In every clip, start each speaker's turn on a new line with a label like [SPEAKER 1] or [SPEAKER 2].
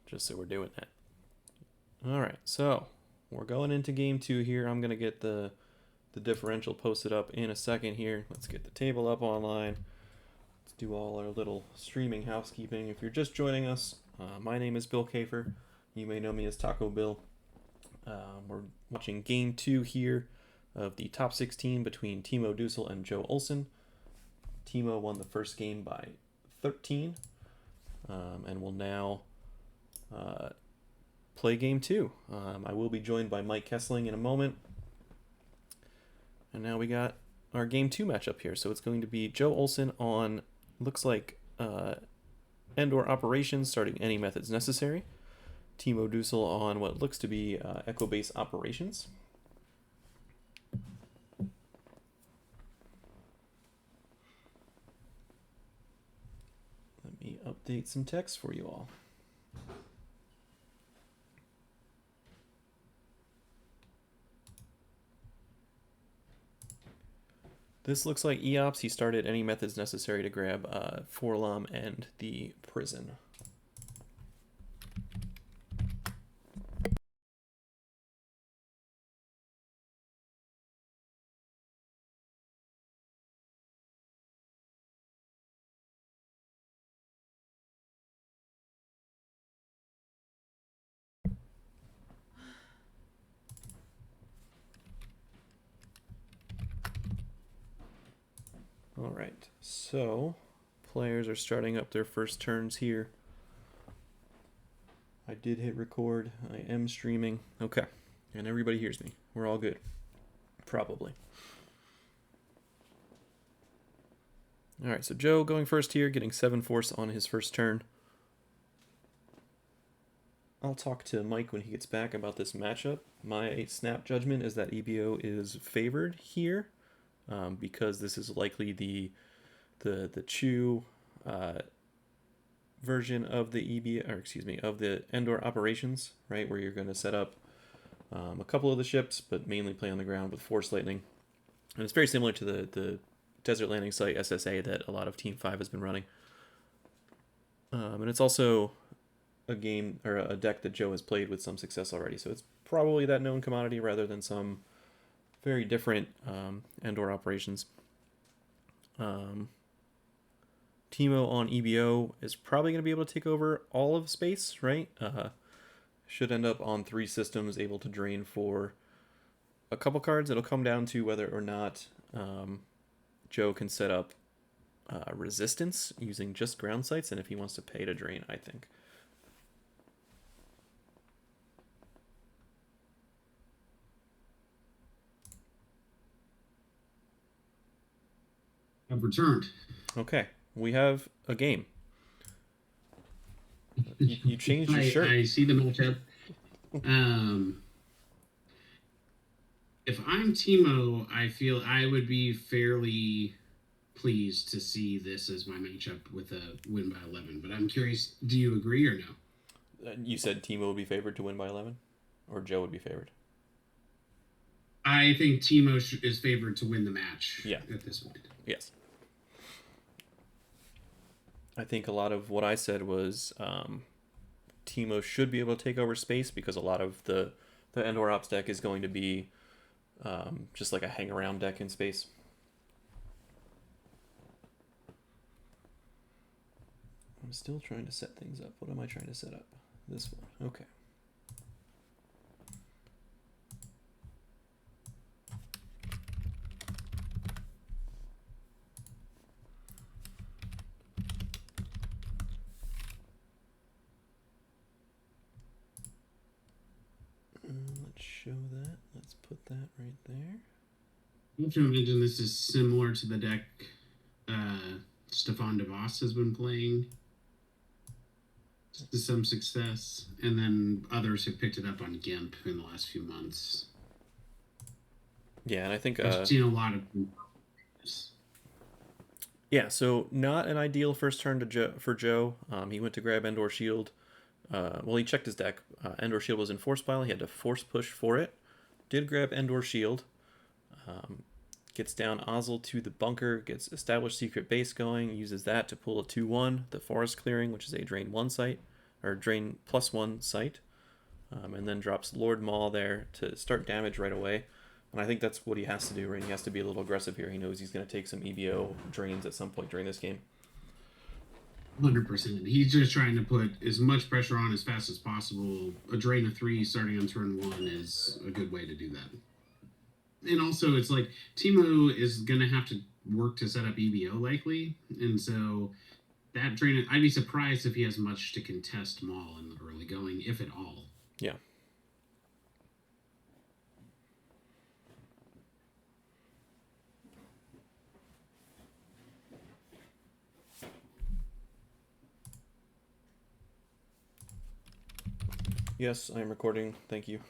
[SPEAKER 1] just so we're doing that. All right, so we're going into game 2 here. I'm going to get the differential posted up in a second here. Let's get the table up online. Let's do all our little streaming housekeeping. If you're just joining us, my name is Bill Kafer. You may know me as Taco Bill. We're watching game 2 here of the top 16 between Timo Dusel and Joe Olson. Timo won the first game by 13, and will now play game 2. I will be joined by Mike Kessling in a moment. And now we got our game 2 matchup here. So it's going to be Joe Olson on, looks like, Endor Operations, starting any methods necessary. Timo Dusel on what looks to be Echo Base Operations. Let me update some text for you all. This looks like EOPS. He started any methods necessary to grab Forlom and the prison. All right, so players are starting up their first turns here. I did hit record. I am streaming. Okay, and everybody hears me. We're all good. Probably. All right, so Joe going first here, getting 7 force on his first turn. I'll talk to Mike when he gets back about this matchup. My snap judgment is that EBO is favored here. Because this is likely the Chew version of the EBO, or excuse me, of the Endor Operations, right, where you're going to set up a couple of the ships, but mainly play on the ground with Force Lightning. And it's very similar to the Desert Landing Site SSA that a lot of Team 5 has been running. And it's also a game, or a deck that Joe has played with some success already, so it's probably that known commodity rather than some very different Endor Operations. Timo on EBO is probably going to be able to take over all of space, right? Should end up on 3 systems, able to drain for a couple cards. It'll come down to whether or not Joe can set up resistance using just ground sites, and if he wants to pay to drain, I think.
[SPEAKER 2] I've returned.
[SPEAKER 1] Okay, we have a game. You changed your shirt.
[SPEAKER 2] I see the matchup. If I'm Timo, I feel I would be fairly pleased to see this as my matchup with a win by 11. But I'm curious, do you agree or no?
[SPEAKER 1] You said Timo would be favored to win by 11? Or Joe would be favored?
[SPEAKER 2] I think Timo is favored to win the match at this point.
[SPEAKER 1] Yes. I think a lot of what I said was Timo should be able to take over space because a lot of the Endor Ops deck is going to be just like a hang-around deck in space. I'm still trying to set things up. What am I trying to set up? This one. Okay. Let's show that. Let's put that right there.
[SPEAKER 2] I can imagine this is similar to the deck Stefan DeVos has been playing to some success, and then others have picked it up on GIMP in the last few months.
[SPEAKER 1] Yeah, and I think
[SPEAKER 2] I've seen a lot of.
[SPEAKER 1] Yeah, so not an ideal first turn for Joe. He went to grab Endor Shield. Well, he checked his deck. Endor Shield was in Force Pile. He had to force push for it. Did grab Endor Shield. Gets down Ozzel to the bunker. Gets established secret base going. Uses that to pull a 2-1. The forest clearing, which is a drain 1 site. or drain +1 sight, and then drops Lord Maul there to start damage right away. And I think that's what he has to do, right? He has to be a little aggressive here. He knows he's going to take some EBO drains at some point during this game.
[SPEAKER 2] 100%. He's just trying to put as much pressure on as fast as possible. A drain of 3 starting on turn 1 is a good way to do that. And also, it's like Timo is going to have to work to set up EBO likely. And so that drain, I'd be surprised if he has much to contest Maul in the early going, if at all.
[SPEAKER 1] Yeah. Yes, I am recording. Thank you.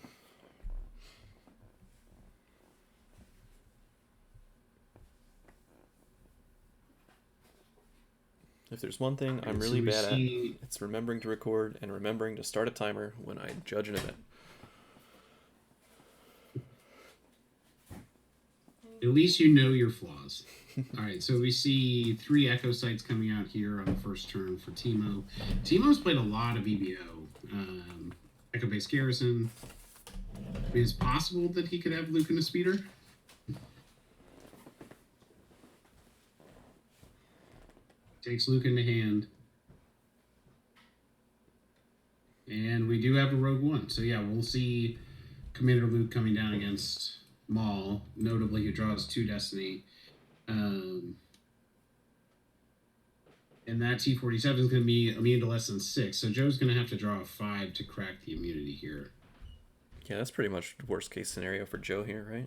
[SPEAKER 1] If there's one thing I'm really bad at, it's remembering to record and remembering to start a timer when I judge an event.
[SPEAKER 2] At least you know your flaws. All right, so we see 3 Echo Sites coming out here on the first turn for Timo. Timo's played a lot of EBO. Echo Base Garrison. It's possible that he could have Luke in a speeder. Takes Luke into hand. And we do have a Rogue One. So yeah, we'll see Commander Luke coming down against Maul, notably who draws 2 Destiny. And that T-47 is going to be immune to less than 6. So Joe's going to have to draw a 5 to crack the immunity here.
[SPEAKER 1] Yeah, that's pretty much the worst case scenario for Joe here, right?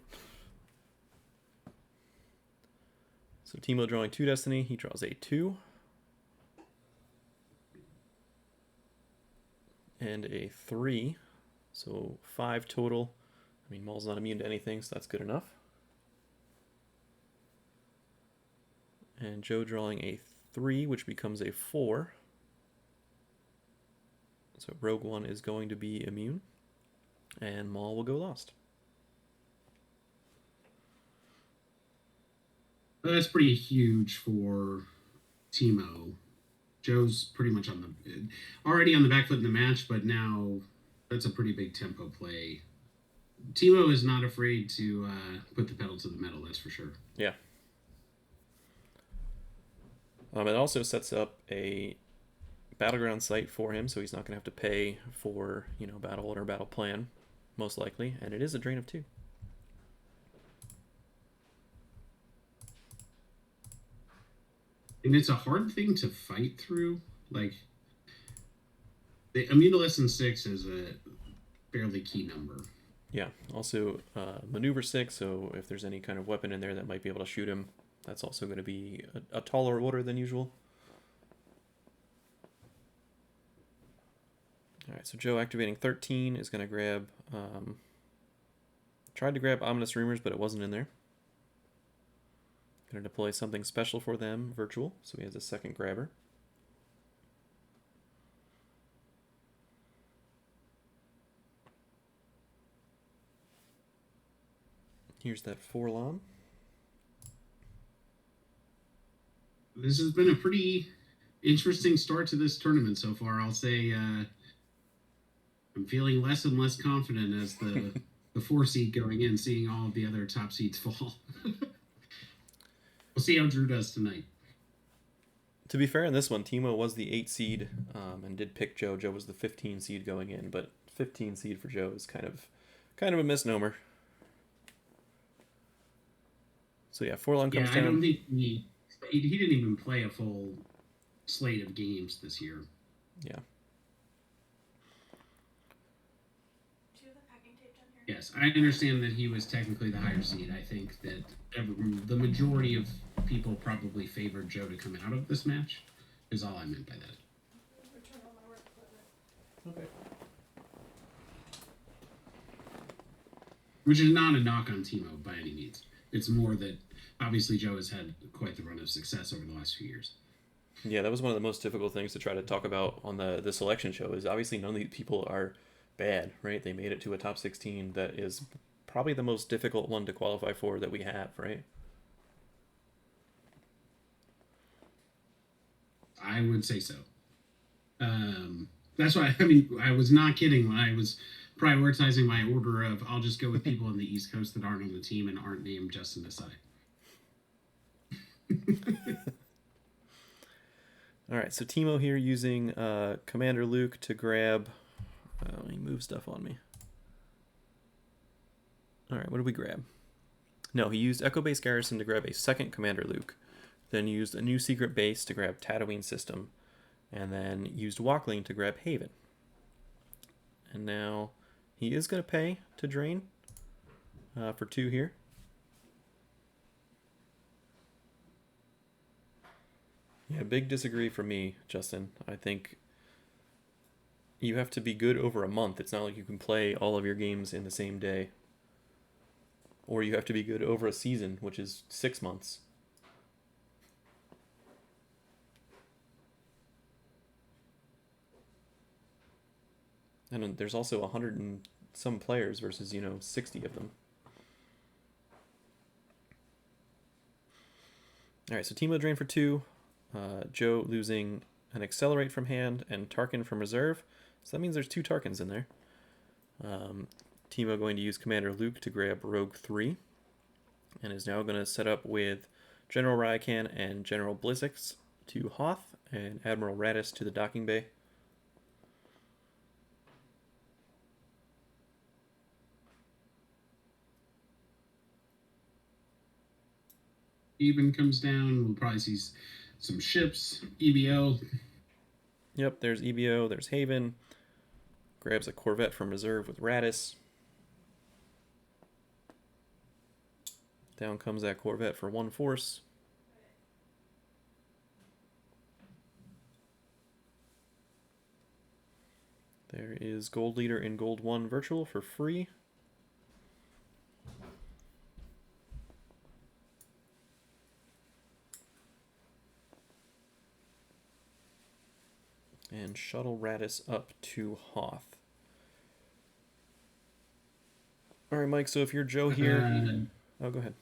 [SPEAKER 1] So Timo drawing 2 Destiny. He draws a 2. And a 3. So 5 total. I mean, Maul's not immune to anything, so that's good enough. And Joe drawing a 3, which becomes a 4. So Rogue One is going to be immune. And Maul will go lost.
[SPEAKER 2] That's pretty huge for Timo. Joe's pretty much already on the back foot in the match, but now that's a pretty big tempo play. Timo is not afraid to put the pedal to the metal, that's for sure.
[SPEAKER 1] Yeah. It also sets up a battleground site for him, so he's not going to have to pay for, battle or battle plan, most likely. And it is a drain of 2.
[SPEAKER 2] And it's a hard thing to fight through. Like, the immune to less than 6 is a fairly key number.
[SPEAKER 1] Yeah. Also, maneuver 6, so if there's any kind of weapon in there that might be able to shoot him, that's also going to be a taller order than usual. All right, so Joe activating 13 is going to grab... tried to grab Ominous Rumors, but it wasn't in there. Going to deploy something special for them, virtual, so he has a second grabber. Here's that Forlom.
[SPEAKER 2] This has been a pretty interesting start to this tournament so far. I'll say I'm feeling less and less confident as the 4 seed going in, seeing all of the other top seeds fall. We'll see how Drew does tonight.
[SPEAKER 1] To be fair, in this one, Timo was the 8 seed and did pick Joe. Joe was the 15 seed going in, but 15 seed for Joe is kind of a misnomer. So yeah, Forlom comes down.
[SPEAKER 2] I don't think he didn't even play a full slate of games this year.
[SPEAKER 1] Yeah.
[SPEAKER 2] Yes, I understand that he was technically the higher seed. I think that the majority of people probably favored Joe to come out of this match, is all I meant by that.
[SPEAKER 1] Okay.
[SPEAKER 2] Which is not a knock on Timo by any means. It's more that obviously Joe has had quite the run of success over the last few years.
[SPEAKER 1] Yeah, that was one of the most difficult things to try to talk about on the selection show, is obviously none of these people are bad, right? They made it to a top 16 that is probably the most difficult one to qualify for that we have, right?
[SPEAKER 2] I would say so. That's why, I mean, I was not kidding when I was prioritizing my order of I'll just go with people on the East Coast that aren't on the team and aren't named Justin Asai.
[SPEAKER 1] All right, so Timo here using Commander Luke to grab. He moved stuff on me. All right, what did we grab? No, he used Echo Base Garrison to grab a second Commander Luke, then used a new secret base to grab Tatooine System, and then used Walkling to grab Haven. And now he is going to pay to drain for 2 here. Yeah, big disagree from me, Justin. I think you have to be good over a month. It's not like you can play all of your games in the same day. Or you have to be good over a season, which is 6 months. And there's also 100 and some players versus, 60 of them. All right, so Timo drained for 2. Joe losing an Accelerate from hand and Tarkin from reserve. So that means there's 2 Tarkins in there. Timo going to use Commander Luke to grab Rogue 3. And is now going to set up with General Ryakan and General Blizzix to Hoth and Admiral Radis to the docking bay.
[SPEAKER 2] Even comes down. We'll probably see some ships, EBO.
[SPEAKER 1] Yep, there's EBO, there's Haven. Grabs a Corvette from reserve with Radis. Down comes that Corvette for 1 force. There is Gold Leader in Gold 1 Virtual for free. And shuttle Radis up to Hoth. All right, Mike, so if you're Joe here... oh, go ahead.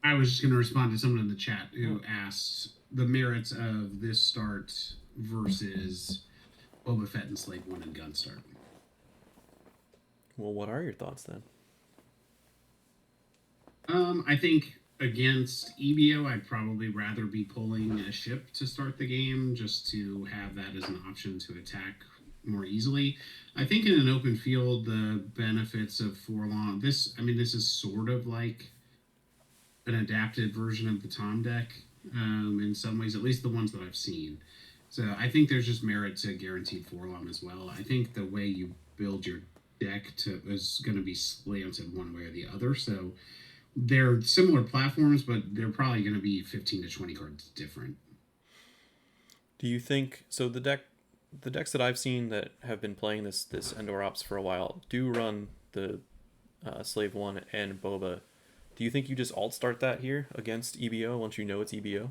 [SPEAKER 2] I was just going to respond to someone in the chat who asked the merits of this start versus Boba Fett and Slave 1 and Gun Start.
[SPEAKER 1] Well, what are your thoughts then?
[SPEAKER 2] I think against EBO, I'd probably rather be pulling a ship to start the game just to have that as an option to attack more easily. I think in an open field, the benefits of Forlom, this is sort of like an adapted version of the Tom deck in some ways, at least the ones that I've seen. So I think there's just merit to guaranteed Forlom as well. I think the way you build your deck is going to be slanted one way or the other. So they're similar platforms, but they're probably going to be 15 to 20 cards different.
[SPEAKER 1] Do you think so? The decks that I've seen that have been playing this Endor Ops for a while do run the Slave 1 and Boba. Do you think you just alt start that here against EBO once you know it's EBO?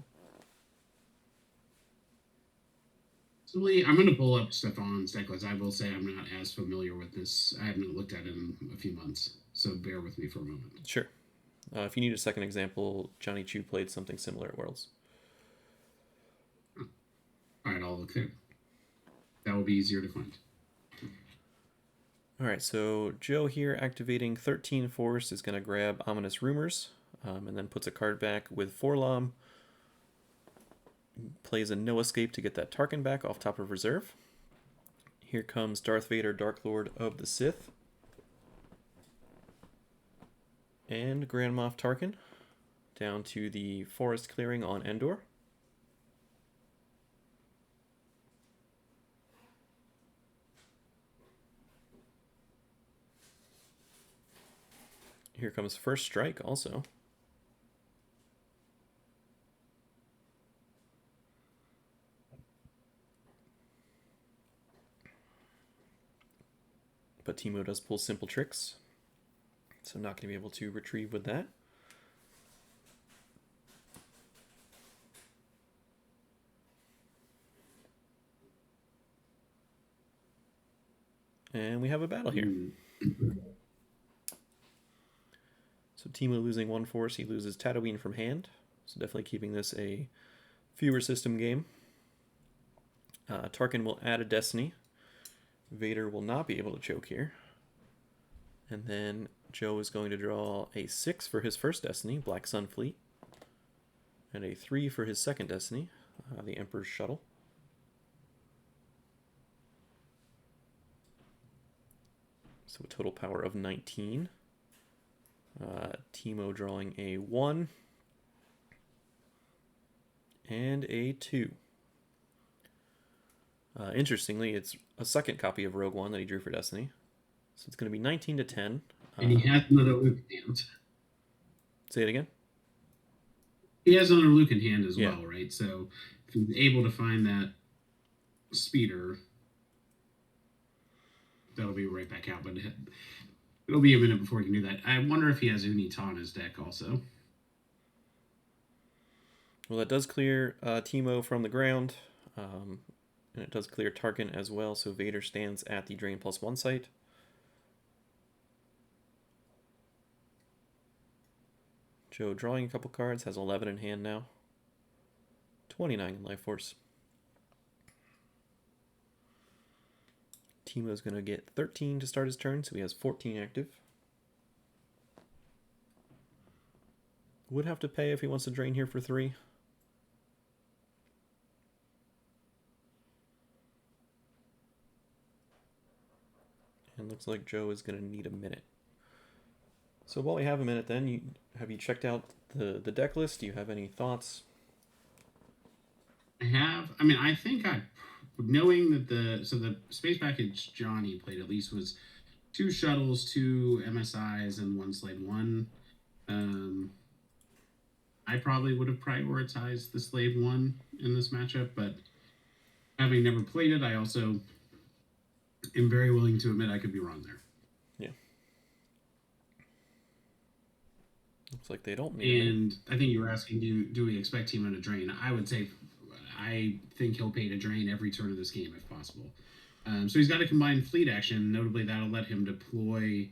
[SPEAKER 2] I'm going to pull up Stefan's deck list. I will say I'm not as familiar with this. I haven't looked at it in a few months, so bear with me for a moment.
[SPEAKER 1] Sure. If you need a second example, Johnny Chu played something similar at Worlds.
[SPEAKER 2] All right, I'll look there. That will be easier to find.
[SPEAKER 1] All right, so Joe here activating 13 Force is going to grab Ominous Rumors and then puts a card back with Forlom. Plays a No Escape to get that Tarkin back off top of reserve. Here comes Darth Vader, Dark Lord of the Sith. And Grand Moff Tarkin down to the forest clearing on Endor. Here comes First Strike also. But Timo does pull Simple Tricks, so I'm not going to be able to retrieve with that. And we have a battle here. So Timo losing 1 force, he loses Tatooine from hand. So definitely keeping this a fewer system game. Tarkin will add a destiny. Vader will not be able to choke here. And then Joe is going to draw a 6 for his first destiny, Black Sun Fleet. And a 3 for his second destiny, the Emperor's Shuttle. So a total power of 19. Timo drawing a 1 and a 2. Interestingly, it's a second copy of Rogue One that he drew for Destiny. So it's going to be 19 to 10.
[SPEAKER 2] And he has another Luke in hand.
[SPEAKER 1] Say it again?
[SPEAKER 2] He has another Luke in hand as
[SPEAKER 1] Yeah.
[SPEAKER 2] well, right? So if he's able to find that speeder, that'll be right back out. But it'll be a minute before he can do that. I wonder if he has Unita on his deck also.
[SPEAKER 1] Well, that does clear Timo from the ground. And it does clear Tarkin as well. So Vader stands at the Drain +1 site. Joe drawing a couple cards, has 11 in hand now. 29 in Life Force. Timo's going to get 13 to start his turn, so he has 14 active. Would have to pay if he wants to drain here for 3. And looks like Joe is going to need a minute. So while we have a minute then, have you checked out the deck list? Do you have any thoughts?
[SPEAKER 2] I have. I mean, I think knowing that the space package Johnny played at least was 2 shuttles, 2 MSIs, and 1 Slave 1. I probably would have prioritized the Slave 1 in this matchup, but having never played it, I also am very willing to admit I could be wrong there.
[SPEAKER 1] Yeah. Looks like they don't need
[SPEAKER 2] And I think you were asking, do we expect Timo to drain? I would say I think he'll pay to drain every turn of this game if possible. So he's got a combined fleet action. Notably, that'll let him deploy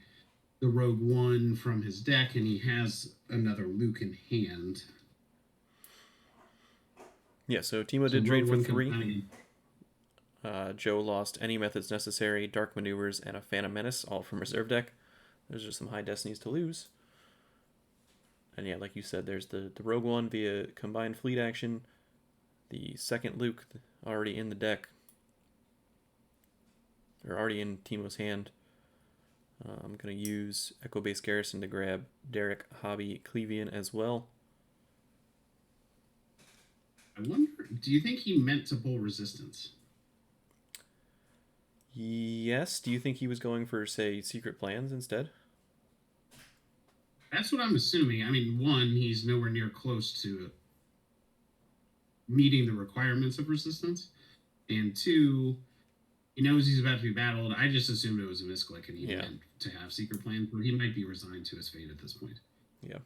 [SPEAKER 2] the Rogue One from his deck, and he has another Luke in hand.
[SPEAKER 1] Yeah, so Timo did drain for 3. Joe lost any methods necessary, dark maneuvers, and a Phantom Menace, all from reserve deck. There's just some high destinies to lose. And yeah, like you said, there's the Rogue One via combined fleet action. The second Luke already in the deck. Or already in Timo's hand. I'm going to use Echo Base Garrison to grab Derek, Hobby, Clevian as well.
[SPEAKER 2] I wonder, do you think he meant to pull Resistance?
[SPEAKER 1] Yes. Do you think he was going for, say, Secret Plans instead?
[SPEAKER 2] That's what I'm assuming. I mean, 1, he's nowhere near close to meeting the requirements of Resistance. And 2, he knows he's about to be battled. I just assumed it was a misclick and he meant to have Secret Plans, but he might be resigned to his fate at this point.
[SPEAKER 1] Yeah.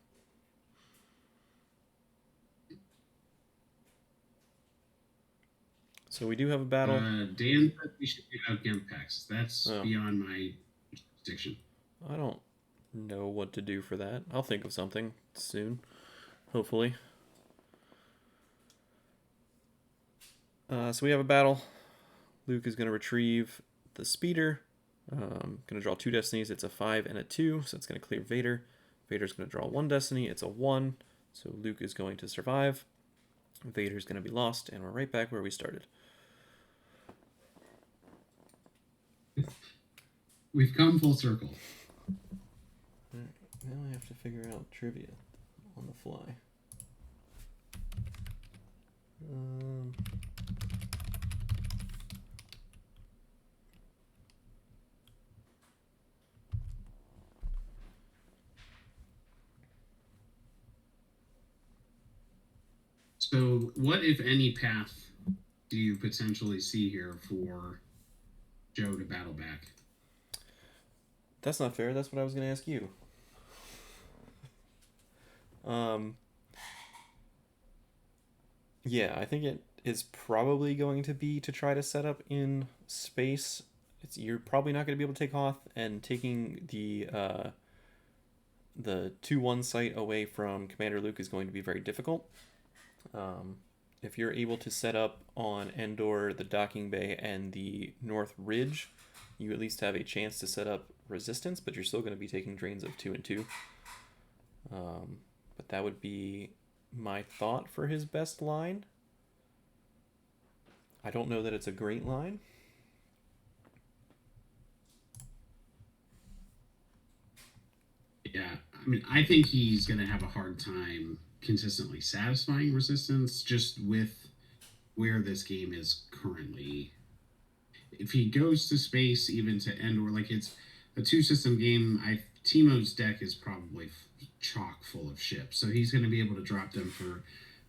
[SPEAKER 1] So we do have a battle.
[SPEAKER 2] Dan said we should get out Gimp packs. That's beyond my jurisdiction.
[SPEAKER 1] I don't know what to do for that. I'll think of something soon, hopefully. So we have a battle. Luke is going to retrieve the speeder. Going to draw 2 destinies. It's a 5 and a 2, so it's going to clear Vader. Vader's going to draw 1 destiny. It's a 1, so Luke is going to survive. Vader's going to be lost, and we're right back where we started.
[SPEAKER 2] We've come full circle.
[SPEAKER 1] Right, now I have to figure out trivia on the fly.
[SPEAKER 2] So what, if any, path do you potentially see here for Joe to battle back?
[SPEAKER 1] That's not fair. That's what I was going to ask you. Yeah, I think it is probably going to be to try to set up in space. You're probably not going to be able to take Hoth, and taking the 2-1 site away from Commander Luke is going to be very difficult. if you're able to set up on Endor, the docking bay, and the North Ridge, you at least have a chance to set up resistance, but you're still going to be taking drains of 2 and 2. But that would be my thought for his best line. I don't know that it's a great line.
[SPEAKER 2] Yeah, I mean, I think he's going to have a hard time consistently satisfying resistance just with where this game is currently. If he goes to space, even to Endor, like it's a 2-system game, Timo's deck is probably chock full of ships, so he's going to be able to drop them for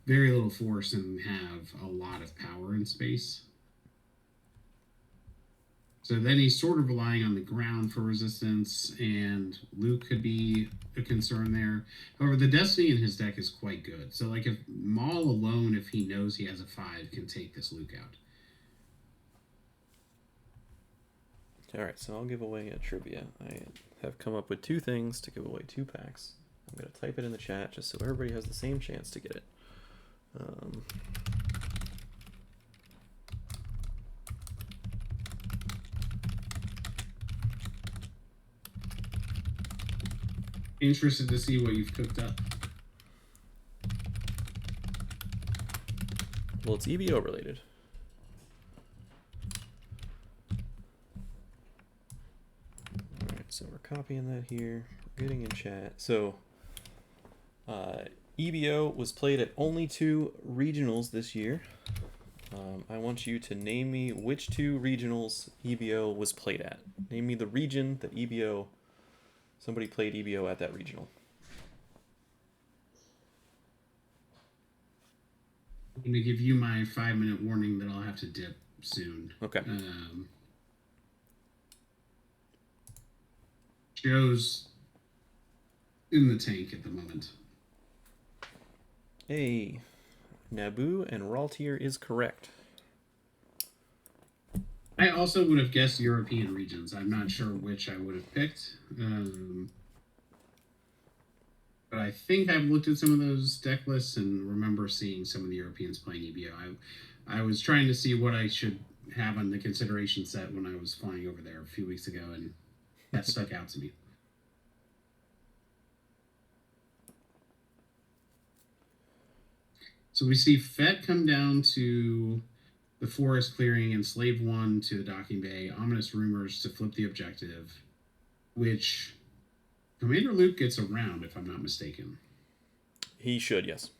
[SPEAKER 2] very little force and have a lot of power in space. So then he's sort of relying on the ground for resistance, and Luke could be a concern there. However, the Destiny in his deck is quite good. So, like, if Maul alone, if he knows he has a 5, can take this Luke out.
[SPEAKER 1] All right, so I'll give away a trivia. I have come up with 2 things to give away 2 packs. I'm going to type it in the chat just so everybody has the same chance to get it.
[SPEAKER 2] Interested to see what you've cooked up.
[SPEAKER 1] Well, it's EBO related. Alright, so we're copying that here, getting in chat. So, EBO was played at only 2 regionals this year. I want you to name me which 2 regionals EBO was played at. Name me the region that somebody played EBO at that regional.
[SPEAKER 2] I'm going to give you my 5-minute warning that I'll have to dip soon.
[SPEAKER 1] Okay.
[SPEAKER 2] Joe's in the tank at the moment.
[SPEAKER 1] Hey, Naboo and Raltier is correct.
[SPEAKER 2] I also would have guessed European regions. I'm not sure which I would have picked. But I think I've looked at some of those deck lists and remember seeing some of the Europeans playing EBO. I was trying to see what I should have on the consideration set when I was flying over there a few weeks ago, and that stuck out to me. So we see Fett come down to the forest clearing and Slave 1 to the docking bay. Ominous rumors to flip the objective, which Commander Luke gets around, if I'm not mistaken.
[SPEAKER 1] He should, yes.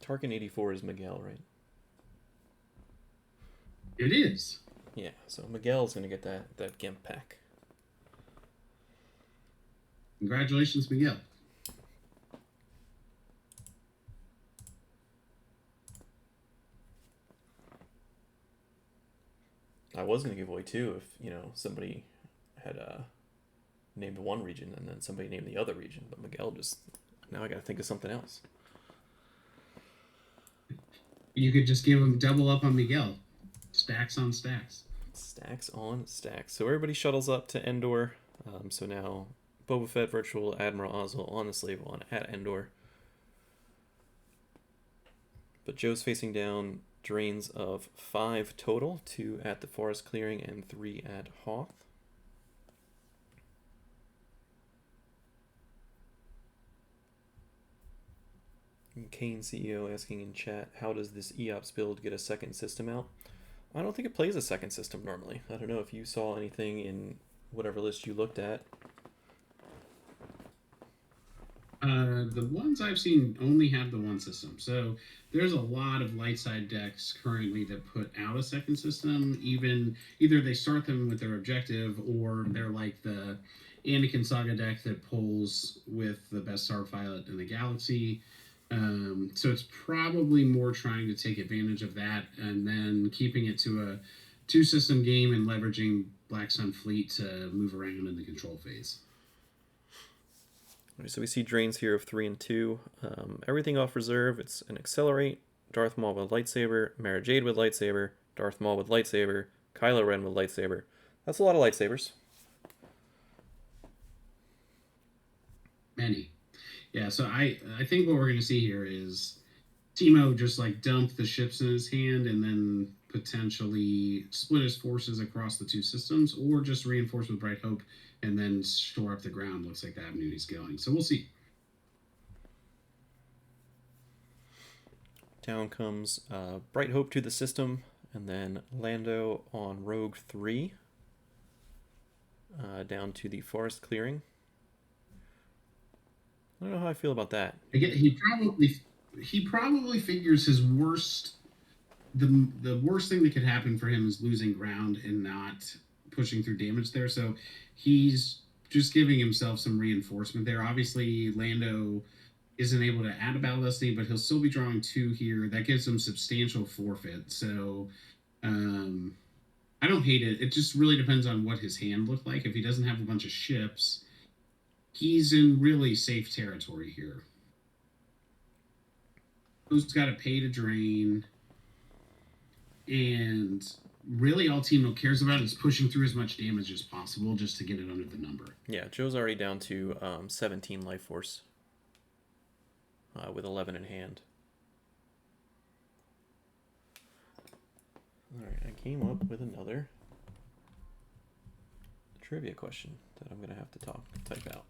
[SPEAKER 1] Tarkin 84 is Miguel, right?
[SPEAKER 2] It is.
[SPEAKER 1] Yeah, so Miguel's going to get that GIMP pack.
[SPEAKER 2] Congratulations, Miguel.
[SPEAKER 1] I was going to give away 2 if, somebody had named one region and then somebody named the other region, but Miguel now I got to think of something else.
[SPEAKER 2] You could just give him double up on Miguel. Stacks on stacks.
[SPEAKER 1] Stacks on stacks. So everybody shuttles up to Endor. So now Boba Fett, Virtual Admiral Ozzel on the Slave 1 at Endor. But Joe's facing down drains of 5 total, 2 at the forest clearing and 3 at Hoth. And Kane CEO asking in chat, how does this EOPS build get a second system out? I don't think it plays a second system normally. I don't know if you saw anything in whatever list you looked at.
[SPEAKER 2] The ones I've seen only have the one system. So there's a lot of light side decks currently that put out a second system. Either they start them with their objective, or they're like the Anakin Saga deck that pulls with the best star pilot in the galaxy. So it's probably more trying to take advantage of that and then keeping it to a 2-system game and leveraging Black Sun Fleet to move around in the control phase.
[SPEAKER 1] So we see drains here of 3 and 2. Everything off reserve. It's an Accelerate, Darth Maul with lightsaber, Mara Jade with lightsaber, Darth Maul with lightsaber, Kylo Ren with lightsaber. That's a lot of lightsabers.
[SPEAKER 2] Many. Yeah, so I think what we're gonna see here is Timo just like dump the ships in his hand and then potentially split his forces across the two systems, or just reinforce with Bright Hope and then shore up the ground. Looks like the avenue he's going. So we'll see.
[SPEAKER 1] Down comes Bright Hope to the system, and then Lando on Rogue 3 down to the forest clearing. I don't know how I feel about that.
[SPEAKER 2] Again, he probably figures his worst the worst thing that could happen for him is losing ground and not pushing through damage there. So he's just giving himself some reinforcement there. Obviously, Lando isn't able to add a battle destiny, but he'll still be drawing 2 here. That gives him substantial forfeit. So I don't hate it. It just really depends on what his hand looked like. If he doesn't have a bunch of ships, he's in really safe territory here. Who's got to pay to drain, and really all Timo cares about is pushing through as much damage as possible just to get it under the number.
[SPEAKER 1] Yeah, Joe's already down to 17 life force with 11 in hand. Alright, I came up with another trivia question that I'm going to have to type out.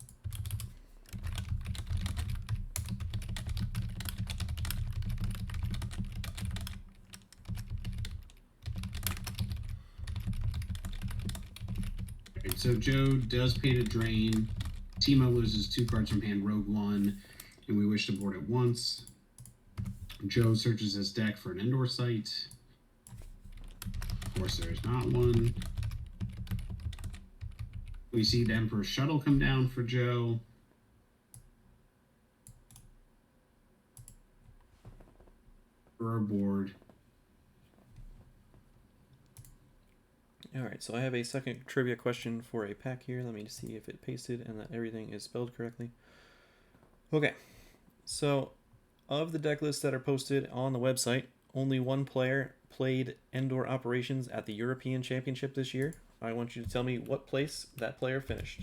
[SPEAKER 2] Right, so Joe does pay to drain. Timo loses 2 cards from hand, Rogue 1, and we wish to board it once. Joe searches his deck for an Endor site. Of course, there is not one. We see the Emperor Shuttle come down for Joe. For our board.
[SPEAKER 1] Alright, so I have a second trivia question for a pack here. Let me see if it pasted and that everything is spelled correctly. Okay, so of the deck lists that are posted on the website, only one player played Endor Operations at the European Championship this year. I want you to tell me what place that player finished.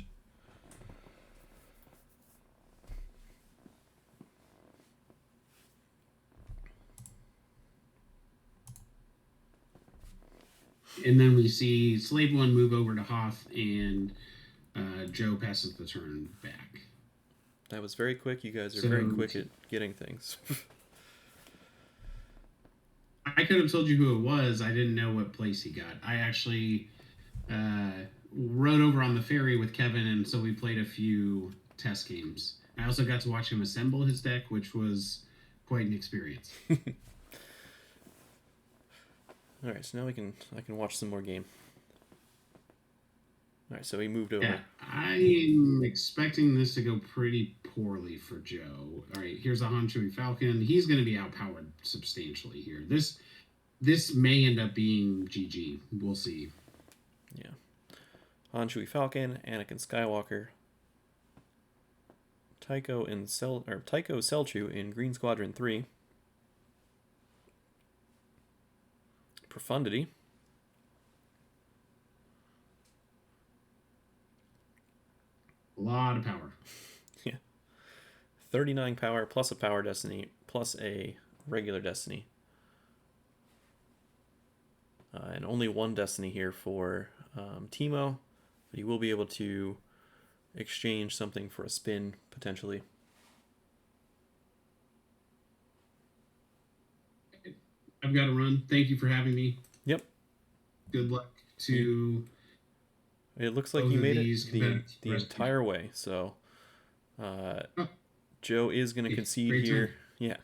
[SPEAKER 2] And then we see Slave 1 move over to Hoth, and Joe passes the turn back.
[SPEAKER 1] That was very quick. You guys are very quick at getting things.
[SPEAKER 2] I could have told you who it was. I didn't know what place he got. I actually rode over on the ferry with Kevin, and so we played a few test games. I also got to watch him assemble his deck, which was quite an experience.
[SPEAKER 1] All right, so now I can watch some more game. All right, so he moved over.
[SPEAKER 2] Yeah, I'm expecting this to go pretty poorly for Joe. All right, here's a Han Chewie Falcon. He's going to be outpowered substantially here. This may end up being GG. We'll see.
[SPEAKER 1] Yeah. Han Chewie Falcon, Anakin Skywalker, Tycho Selchu in Green Squadron 3. Profundity.
[SPEAKER 2] A lot of power.
[SPEAKER 1] Yeah. 39 power plus a power destiny plus a regular destiny. And only one destiny here for Timo. But you will be able to exchange something for a spin, potentially.
[SPEAKER 2] I've got to run. Thank you for having me.
[SPEAKER 1] Yep.
[SPEAKER 2] Good luck to...
[SPEAKER 1] It looks like you made it the entire way. So Joe is going to concede here. Time. Yeah.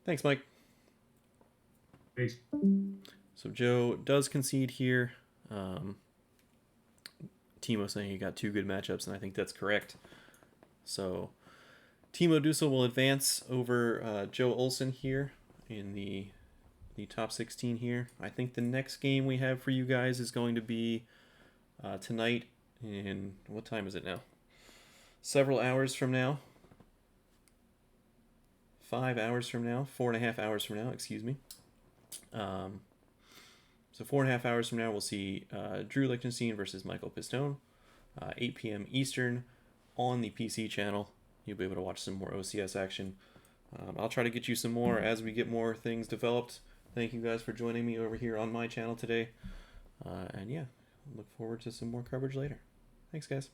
[SPEAKER 1] Thanks, Mike.
[SPEAKER 2] Thanks.
[SPEAKER 1] So Joe does concede here. Timo saying he got 2 good matchups, and I think that's correct. So Timo Dusel will advance over Joe Olson here in the top 16 here. I think the next game we have for you guys is going to be tonight in, what time is it now? Several hours from now. 5 hours from now. 4.5 hours from now, excuse me. So 4.5 hours from now, we'll see Drew Lichtenstein versus Michael Pistone, 8 p.m. Eastern on the PC channel. you'll be able to watch some more OCS action. I'll try to get you some more as we get more things developed. Thank you guys for joining me over here on my channel today. And yeah, look forward to some more coverage later. Thanks, guys.